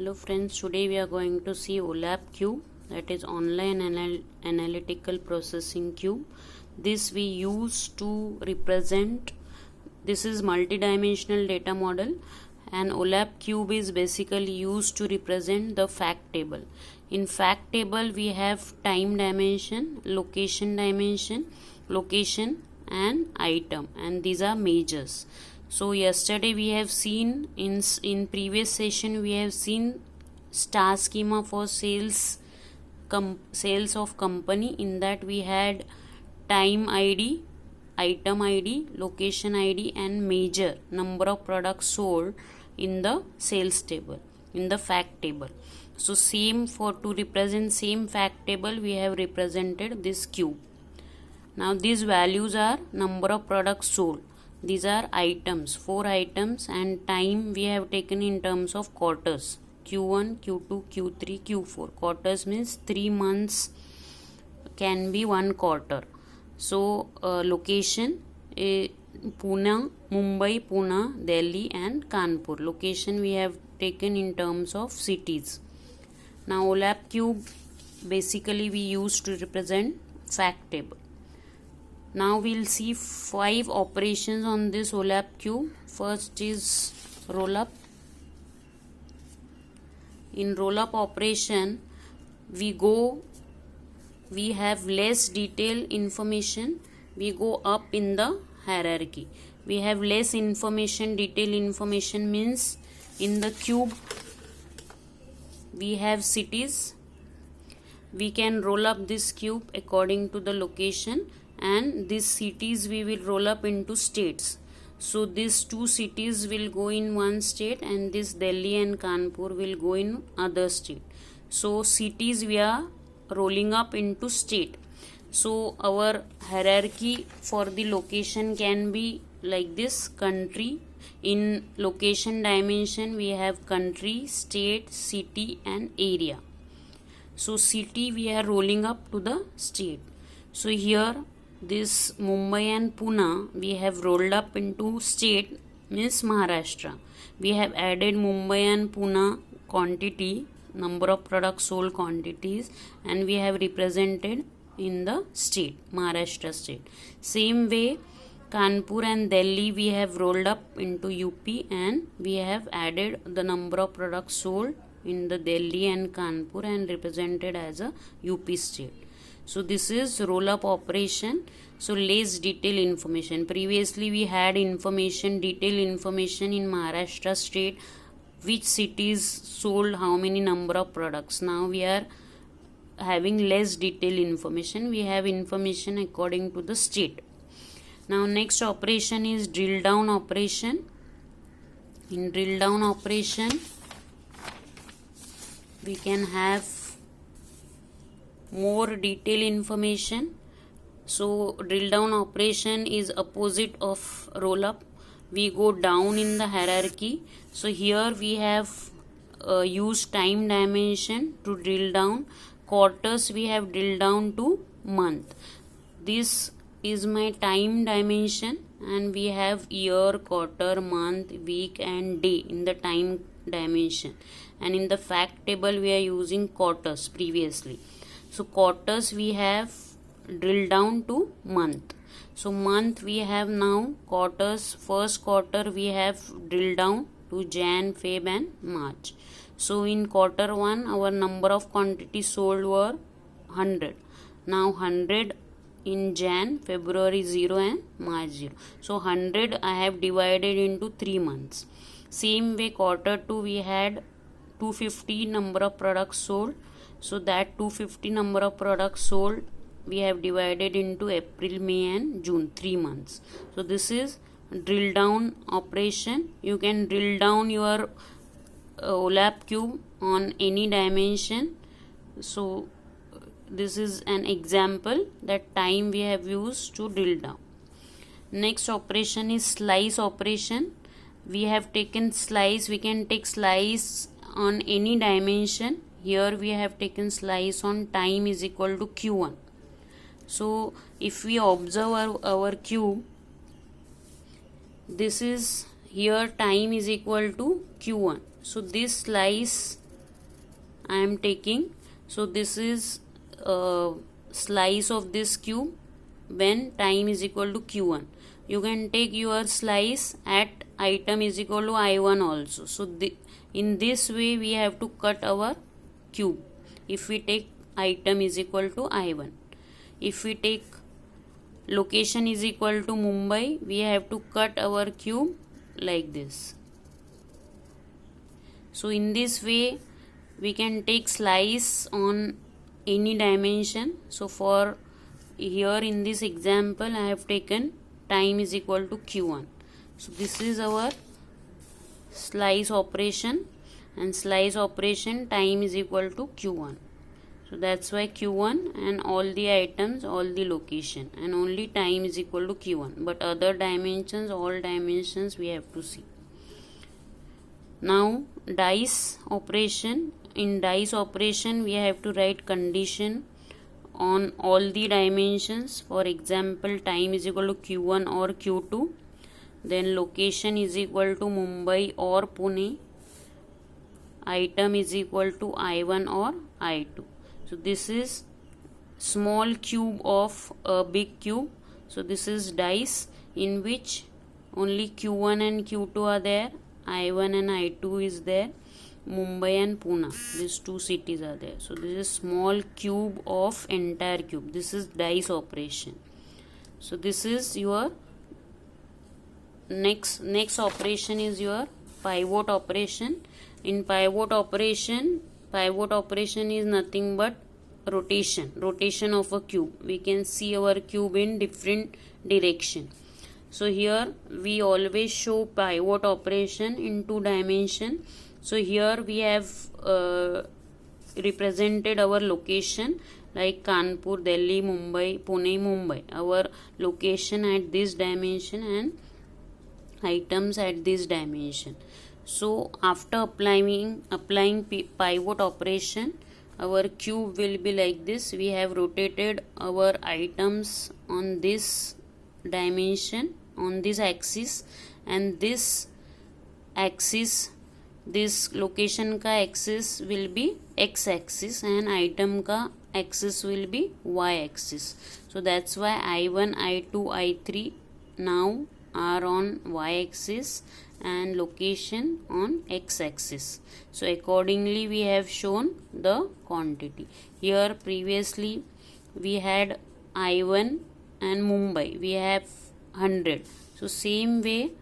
Hello friends, today we are going to see OLAP cube, that is online analytical processing cube. This we use to represent, this is multidimensional data model, and OLAP cube is basically used to represent the fact table. In fact table we have time dimension, location dimension, location and item, and these are measures. So yesterday we have seen in previous session we have seen star schema for sales of company. In that we had time ID, item ID, location ID and measure number of products sold in the sales table, in the fact table. So same, for to represent same fact table we have represented this cube. Now these values are number of products sold. These are items, 4 items, and time we have taken in terms of quarters. Q1, Q2, Q3, Q4. Quarters means 3 months can be 1 quarter. So location, Pune, Mumbai, Pune, Delhi and Kanpur. Location we have taken in terms of cities. Now OLAP cube basically we use to represent fact table. Now we'll see 5 operations on this OLAP cube. First is roll up. In roll up operation we have less detailed information, we go up in the hierarchy. We have less information, detailed information means in the cube we have cities. We can roll up this cube according to the location, and these cities we will roll up into states. So these 2 cities will go in one state and this Delhi and Kanpur will go in other state. So cities we are rolling up into state. So our hierarchy for the location can be like this: country. In location dimension we have country, state, city and area. So city we are rolling up to the state. So here this Mumbai and Pune we have rolled up into state, means Maharashtra. We have added Mumbai and Pune quantity, number of products sold quantities, and we have represented in the state, Maharashtra state. Same way Kanpur and Delhi we have rolled up into UP, and we have added the number of products sold in the Delhi and Kanpur and represented as a UP state. So this is roll up operation. So less detailed information. Previously we had information, detailed information in Maharashtra state, which cities sold how many number of products. Now we are having less detailed information. We have information according to the state. Now next operation is drill down operation. In drill down operation we can have more detailed information. So drill down operation is opposite of roll up. We go down in the hierarchy. So here we have used time dimension to drill down. Quarters we have drilled down to month. This is my time dimension, and we have year, quarter, month, week and day in the time dimension. And in the fact table we are using quarters previously. So quarters we have drilled down to month. So month we have now quarters. First quarter we have drilled down to Jan, Feb and March. So in quarter 1 our number of quantities sold were 100. Now 100 in Jan, February 0 and March 0. So 100 I have divided into 3 months. Same way quarter 2 we had 250 number of products sold. So that 250 number of products sold we have divided into April, May and June, 3 months. So this is drill down operation. You can drill down your OLAP cube on any dimension. So this is an example that time we have used to drill down. Next operation is slice operation. We have taken slice. We can take slice on any dimension. Here we have taken slice on time is equal to Q1. So if we observe our cube, this is here time is equal to Q1. So this slice I am taking. So this is a slice of this cube when time is equal to q1. You can take your slice at item is equal to I1 also. So in this way we have to cut our cube if we take item is equal to I1. If we take location is equal to Mumbai, we have to cut our cube like this. So in this way we can take slice on any dimension. So for here in this example I have taken time is equal to q1. So this is our slice operation, and slice operation time is equal to q1. So that's why q1 and all the items, all the location, and only time is equal to q1, but other dimensions, all dimensions we have to see. Now dice operation. In dice operation we have to write condition on all the dimensions. For example, time is equal to q1 or q2, then location is equal to Mumbai or Pune, item is equal to I1 or I2. So this is small cube of a big cube. So this is dice in which only q1 and q2 are there, I1 and I2 is there, Mumbai and Pune, these two cities are there. So this is small cube of entire cube. This is dice operation. So this is your next operation is your pivot operation. In pivot operation is nothing but rotation of a cube. We can see our cube in different direction. So here we always show pivot operation in 2 dimension. So here we have represented our location like Kanpur, Delhi, Mumbai, Pune, Mumbai. Our location at this dimension and items at this dimension. So after applying pivot operation, our cube will be like this. We have rotated our items on this dimension, on this axis, and this axis, this location ka axis will be x axis and item ka axis will be y axis. So that's why I1, I2, I3 now are on y axis and location on x axis. So accordingly we have shown the quantity. Here previously we had I1 and Mumbai, we have 100. So same way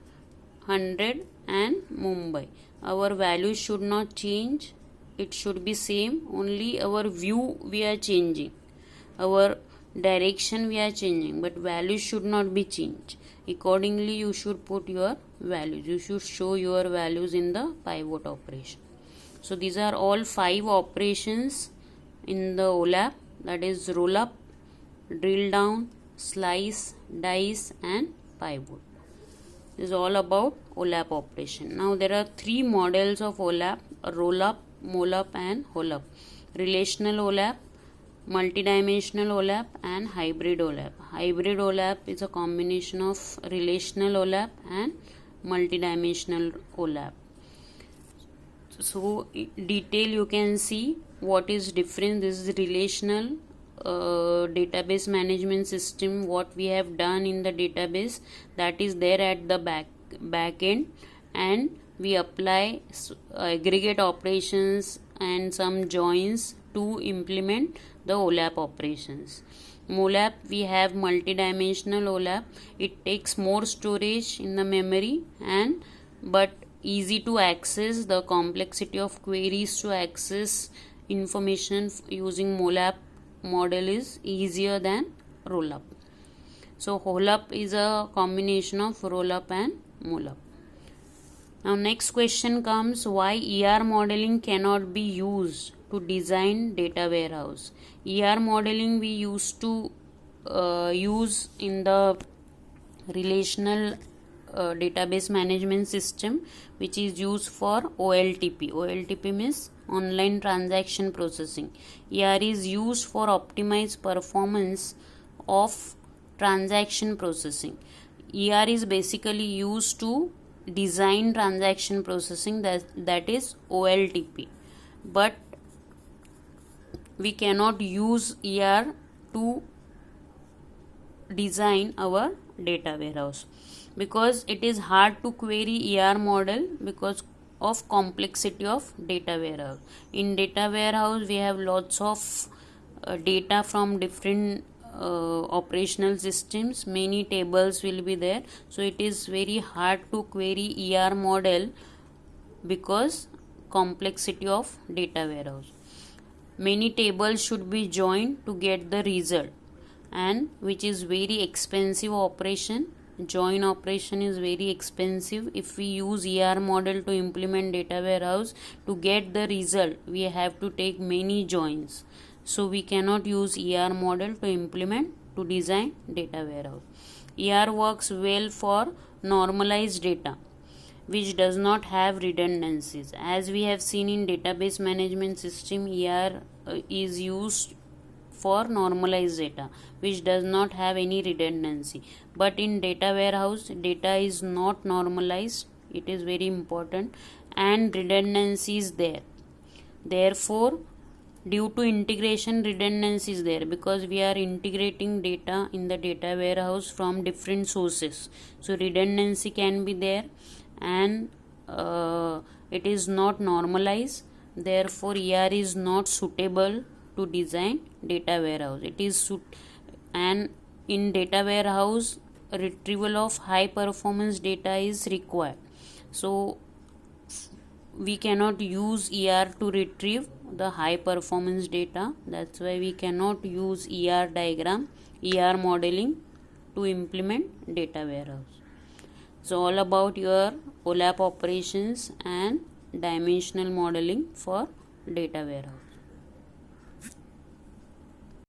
100 and Mumbai. Our value should not change, it should be same, only our view we are changing, our direction we are changing, but value should not be changed. Accordingly you should put your values, you should show your values in the pivot operation. So these are all 5 operations in the OLAP, that is roll up, drill down, slice, dice and pivot. This is all about OLAP operation. Now there are 3 models of OLAP: roll up, mole up and hole up. Relational OLAP, multidimensional OLAP and hybrid OLAP. Hybrid OLAP is a combination of relational OLAP and multidimensional OLAP. So detail you can see what is different. This is relational database management system. What we have done in the database, that is there at the back end, and we apply aggregate operations and some joins to implement the OLAP operations. MOLAP, we have multidimensional OLAP. It takes more storage in the memory but easy to access. The complexity of queries to access information using MOLAP model is easier than roll-up. So hole-up is a combination of roll-up and mole-up. Now next question comes, why ER modeling cannot be used to design data warehouse. ER modeling we used to use in the relational database management system, which is used for OLTP. OLTP means online transaction processing. ER is used for optimized performance of transaction processing. ER is basically used to design transaction processing, that is OLTP. But we cannot use ER to design our data warehouse, because it is hard to query ER model because of complexity of data warehouse. In data warehouse we have lots of data from different operational systems, many tables will be there, so it is very hard to query ER model because complexity of data warehouse. Many tables should be joined to get the result, and which is very expensive operation. Join operation is very expensive. If we use ER model to implement data warehouse, to get the result we have to take many joins, so we cannot use ER model to implement to design data warehouse. ER works well for normalized data which does not have redundancies. As we have seen in database management system, ER is used for normalized data which does not have any redundancy, but in data warehouse data is not normalized, it is very important, and redundancy is there. Therefore, due to integration, redundancy is there because we are integrating data in the data warehouse from different sources, so redundancy can be there, and it is not normalized. Therefore, ER is not suitable to design data warehouse. It is and in data warehouse retrieval of high performance data is required, so we cannot use ER to retrieve the high performance data. That's why we cannot use ER diagram, ER modeling to implement data warehouse. So all about your OLAP operations and dimensional modeling for data warehouse.